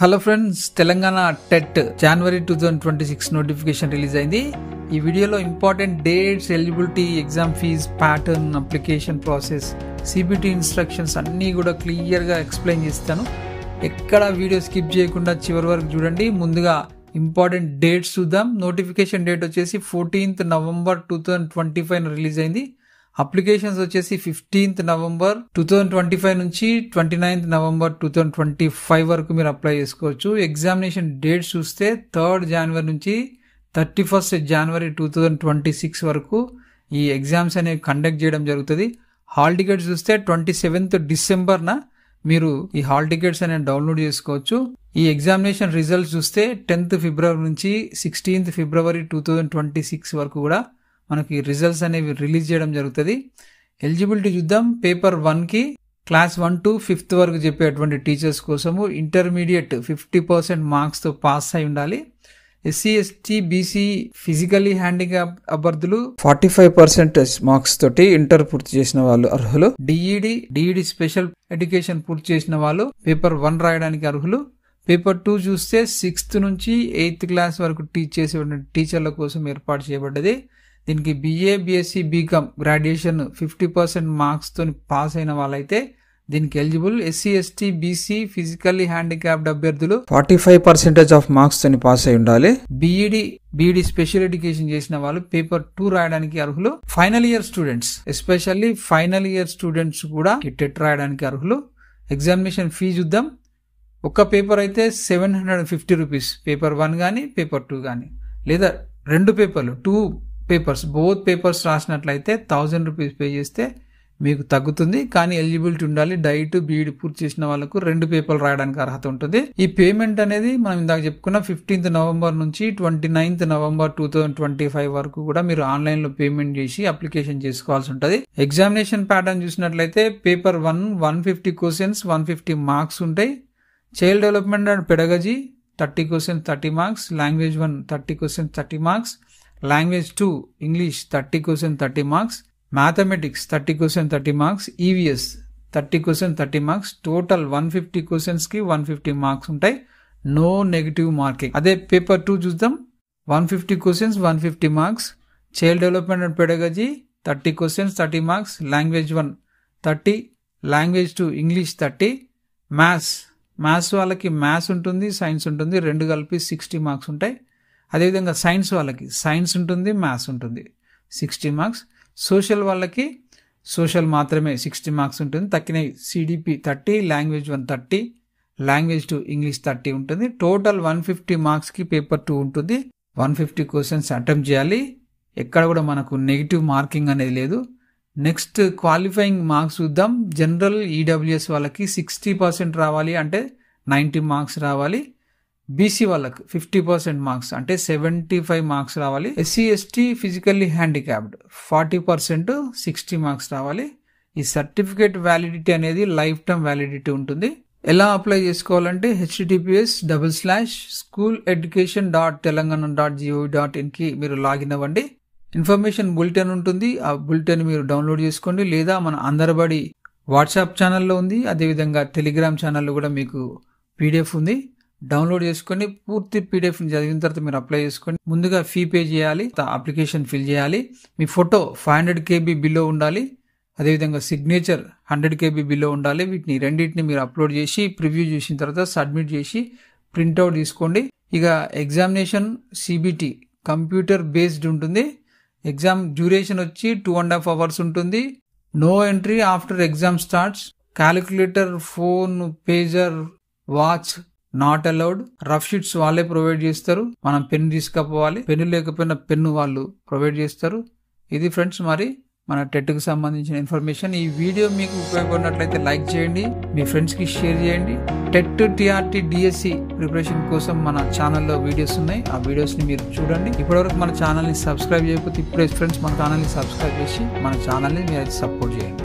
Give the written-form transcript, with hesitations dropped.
Hello friends, Telangana TET జనవరి 2026 notification release అయింది. ఈ వీడియోలో important dates, eligibility, exam fee, pattern, application process, CBT instructions అన్నీ కూడా క్లియర్గా ఎక్స్ప్లెయిన్ చేస్తాను. ఎక్కడ వీడియో స్కిప్ చేయకుండా చివరి వరకు చూడండి. ముందుగా ఇంపార్టెంట్ డేట్స్ చూద్దాం. నోటిఫికేషన్ డేట్ వచ్చేసి 14th November 2025 రిలీజ్ అయింది. అప్లికేషన్స్ వచ్చేసి 15th November 2025 నుంచి 29th November 2025 వరకు మీరు అప్లై చేసుకోవచ్చు. ఎగ్జామినేషన్ డేట్స్ చూస్తే 3rd January నుంచి 31st January 2026 వరకు ఈ ఎగ్జామ్స్ అనేవి కండక్ట్ చేయడం జరుగుతుంది. హాల్ టికెట్స్ చూస్తే 27th December మీరు ఈ హాల్ టికెట్స్ అనేవి డౌన్లోడ్ చేసుకోవచ్చు. ఈ ఎగ్జామినేషన్ రిజల్ట్స్ చూస్తే 10th February నుంచి 16th February 2026 వరకు కూడా మనకి రిజల్ట్స్ అనేవి రిలీజ్ చేయడం జరుగుతుంది. ఎలిజిబిలిటీ చూద్దాం. పేపర్ 1కి క్లాస్ 1 to 5th వరకు చెప్పేటువంటి టీచర్స్ కోసము ఇంటర్మీడియట్ 50% మార్క్స్తో పాస్ అయి ఉండాలి. SC, ST, BC, physically handicap అభ్యర్థులు 45% మార్క్స్ తోటి ఇంటర్ పూర్తి చేసిన వాళ్ళు అర్హులు. డిఈడి స్పెషల్ ఎడ్యుకేషన్ పూర్తి చేసిన వాళ్ళు పేపర్ 1 రాయడానికి అర్హులు. పేపర్ 2 చూస్తే 6th నుంచి 8th క్లాస్ వరకు టీచ్ చేసేటువంటి టీచర్ల కోసం ఏర్పాటు చేయబడ్డది. దీనికి BA, BSc, BCom graduation 50% marks తో పాస్ అయిన వాళ్ళైతే దీనికి eligible. SC, ST, BC, physically handicapped అభ్యర్థులు 45% ఆఫ్ మార్క్స్ తో పాస్ అయి ఉండాలి. బీఈడి స్పెషల్ ఎడ్యుకేషన్ చేసిన వాళ్ళు పేపర్ 2 రాయడానికి అర్హులు. Final year students, especially final year students కూడా టెట్ రాయడానికి అర్హులు. ఎగ్జామినేషన్ ఫీ చూద్దాం. ఒక పేపర్ అయితే 750 రూపీస్, పేపర్ 1 కానీ పేపర్ 2 కానీ, లేదా 2 పేపర్లు 2 పేపర్స్ బోత్ పేపర్స్ రాసినట్లయితే 1000 రూపీస్ పే చేస్తే మీకు తగ్గుతుంది. కానీ ఎలిజిబిలిటీ ఉండాలి. డైట్, బీఈడి పూర్తి చేసిన వాళ్ళకు 2 పేపర్లు రాయడానికి అర్హత ఉంటుంది. ఈ పేమెంట్ అనేది మనం ఇందాక చెప్పుకున్న 15th November నుంచి 29th November 2025 వరకు కూడా మీరు ఆన్లైన్ లో పేమెంట్ చేసి అప్లికేషన్ చేసుకోవాల్సి ఉంటుంది. ఎగ్జామినేషన్ ప్యాటర్న్ చూసినట్లయితే పేపర్ 1 150 క్వశ్చన్స్ 150 మార్క్స్ ఉంటాయి. Child development and pedagogy 30 questions 30 marks. Language 1 30 questions 30 marks. Language 2 English 30 questions 30 marks. Mathematics 30 questions 30 marks. EVS 30 questions 30 marks. Total 150 questions కి 150 మార్క్స్ ఉంటాయి. No negative marking. అదే paper 2 చూద్దాం. 150 questions 150 marks. Child development and pedagogy 30 questions 30 marks. Language 1 30, language 2 English 30. Maths వాళ్ళకి maths ఉంటుంది, science ఉంటుంది, 2 కలిపి 60 marks ఉంటాయి. అదేవిధంగా సైన్స్ వాళ్ళకి సైన్స్ ఉంటుంది, మ్యాథ్స్ ఉంటుంది, 60 మార్క్స్. సోషల్ వాళ్ళకి సోషల్ మాత్రమే 60 మార్క్స్ ఉంటుంది. తక్కినవి సిడిపి 30, లాంగ్వేజ్ 1 30, లాంగ్వేజ్ 2 ఇంగ్లీష్ 30 ఉంటుంది. టోటల్ 150 మార్క్స్కి పేపర్ 2 ఉంటుంది. 150 క్వశ్చన్స్ అటెంప్ట్ చేయాలి. ఎక్కడ కూడా మనకు నెగిటివ్ మార్కింగ్ అనేది లేదు. నెక్స్ట్ క్వాలిఫైయింగ్ మార్క్స్ చూద్దాం. జనరల్ ఈడబ్ల్యూఎస్ వాళ్ళకి 60% రావాలి, అంటే 90 మార్క్స్ రావాలి. బీసీ వాళ్ళకి 50% మార్క్స్, అంటే 75 మార్క్స్ రావాలి. SC, ST, physically handicapped 40% 60 marks రావాలి. ఈ సర్టిఫికేట్ వ్యాలిడిటీ అనేది లైఫ్ టైం వ్యాలిడిటీ ఉంటుంది. ఎలా అప్లై చేసుకోవాలంటే https://schooleducation.telangana.gov.in కి మీరు లాగిన్ అవ్వండి. ఇన్ఫర్మేషన్ బులెటిన్ ఉంటుంది. ఆ బులెటిన్ మీరు డౌన్లోడ్ చేసుకోండి, లేదా మన అందరబడి వాట్సాప్ ఛానల్లో ఉంది. అదేవిధంగా టెలిగ్రామ్ ఛానల్లో కూడా మీకు PDF ఉంది. డౌన్లోడ్ చేసుకొని పూర్తి PDF చదివిన తర్వాత మీరు అప్లై చేసుకోండి. ముందుగా ఫీ పే చేయాలి, అప్లికేషన్ ఫిల్ చేయాలి. మీ ఫోటో 500 KB బిలో ఉండాలి. అదేవిధంగా సిగ్నేచర్ 100 KB బిలో ఉండాలి. వీటిని రెండింటిని మీరు అప్లోడ్ చేసి ప్రివ్యూ చేసిన తర్వాత సబ్మిట్ చేసి ప్రింట్అవుట్ తీసుకోండి. ఇక ఎగ్జామినేషన్ సిబిటి కంప్యూటర్ బేస్డ్ ఉంటుంది. ఎగ్జామ్ డ్యూరేషన్ వచ్చి 2.5 hours ఉంటుంది. No entry after exam starts. Calculator, phone, pager, watch not allowed. Rough sheets వాళ్ళే ప్రొవైడ్ చేస్తారు. మనం పెన్ తీసుకపోవాలి. పెన్ను లేకపోయినా పెన్ను వాళ్ళు ప్రొవైడ్ చేస్తారు. ఇది ఫ్రెండ్స్ మరి మన టెట్కి సంబంధించిన ఇన్ఫర్మేషన్. ఈ వీడియో మీకు ఉపయోగపడినట్లయితే లైక్ చేయండి, మీ ఫ్రెండ్స్కి షేర్ చేయండి. టెట్, TRT, DSC ప్రిపరేషన్ కోసం మన ఛానల్లో వీడియోస్ ఉన్నాయి. ఆ వీడియోస్ని మీరు చూడండి. ఇప్పటివరకు మన ఛానల్ని సబ్స్క్రైబ్ చేయకపోతే ఇప్పుడే ఫ్రెండ్స్ మన ఛానల్ని సబ్స్క్రైబ్ చేసి మన ఛానల్ని మీరు సపోర్ట్ చేయండి.